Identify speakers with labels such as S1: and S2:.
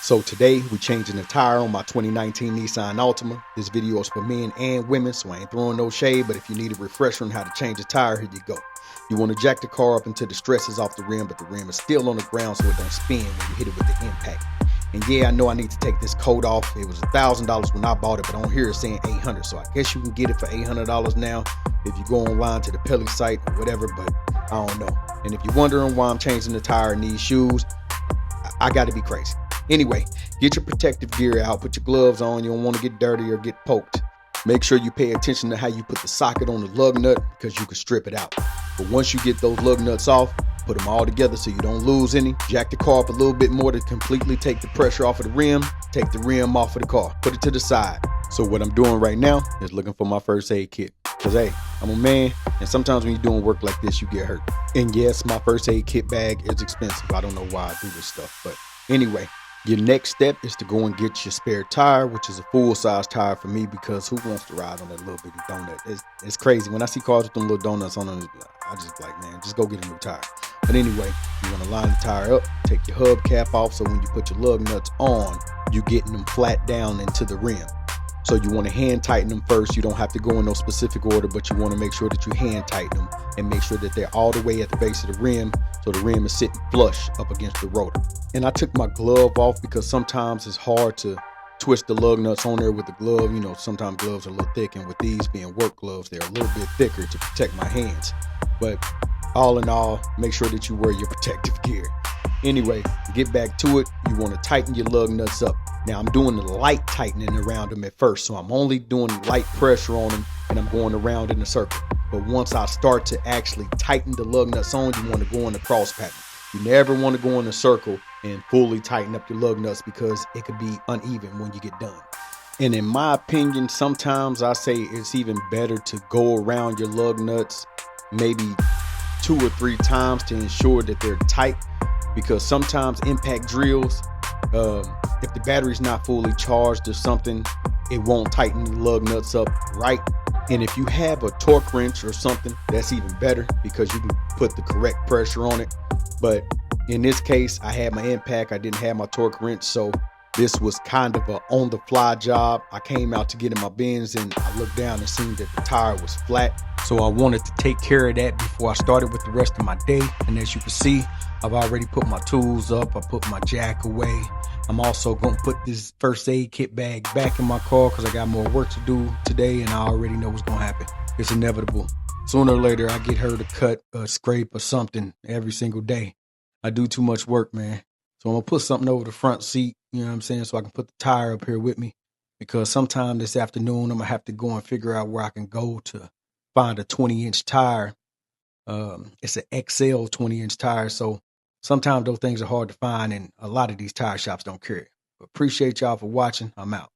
S1: So today we're changing the tire on my 2019 Nissan Altima. This video is for men and women, so I ain't throwing no shade, but if you need a refresher on how to change a tire, here you go. You want to jack the car up until the stress is off the rim, but the rim is still on the ground so it don't spin when you hit it with the impact. And yeah, I know I need to take this coat off. It was $1,000 when I bought it, but on here it's saying $800. So I guess you can get it for $800 now if you go online to the Pelly site or whatever, but I don't know. And if you're wondering why I'm changing the tire in these shoes, I got to be crazy. Anyway, get your protective gear out, put your gloves on. You don't want to get dirty or get poked. Make sure you pay attention to how you put the socket on the lug nut because you can strip it out. But once you get those lug nuts off, put them all together so you don't lose any. Jack the car up a little bit more to completely take the pressure off of the rim. Take the rim off of the car, put it to the side. So what I'm doing right now is looking for my first aid kit. Because hey, I'm a man, and sometimes when you're doing work like this, you get hurt. And yes, my first aid kit bag is expensive. I don't know why I do this stuff, but anyway. Your next step is to go and get your spare tire, which is a full-size tire for me because who wants to ride on that little bitty donut? It's crazy. When I see cars with them little donuts on them, I just like, man, just go get a new tire. But anyway, you want to line the tire up, take your hubcap off so when you put your lug nuts on, you're getting them flat down into the rim. So you want to hand tighten them first. You don't have to go in no specific order, but you want to make sure that you hand tighten them and make sure that they're all the way at the base of the rim so the rim is sitting flush up against the rotor. And I took my glove off because sometimes it's hard to twist the lug nuts on there with the glove. You know, sometimes gloves are a little thick, and with these being work gloves, they're a little bit thicker to protect my hands. But all in all, make sure that you wear your protective gear. Anyway, get back to it. You want to tighten your lug nuts up. Now I'm doing the light tightening around them at first, so I'm only doing light pressure on them and I'm going around in a circle. But once I start to actually tighten the lug nuts on, you want to go in the cross pattern. You never want to go in a circle and fully tighten up your lug nuts because it could be uneven when you get done. And in my opinion, sometimes I say it's even better to go around your lug nuts maybe 2 or 3 times to ensure that they're tight, because sometimes impact drills, if the battery's not fully charged or something, it won't tighten the lug nuts up right. And if you have a torque wrench or something, that's even better because you can put the correct pressure on it. But in this case, I had my impact, I didn't have my torque wrench, so this was kind of a on-the-fly job. I came out to get in my bins and I looked down and seen that the tire was flat. So I wanted to take care of that before I started with the rest of my day. And as you can see, I've already put my tools up. I put my jack away. I'm also going to put this first aid kit bag back in my car because I got more work to do today and I already know what's going to happen. It's inevitable. Sooner or later, I get hurt or cut or scrape or something every single day. I do too much work, man. So I'm going to put something over the front seat, you know what I'm saying, so I can put the tire up here with me. Because sometime this afternoon, I'm going to have to go and figure out where I can go to find a 20-inch tire. It's an XL 20-inch tire, so sometimes those things are hard to find, and a lot of these tire shops don't carry it. But appreciate y'all for watching. I'm out.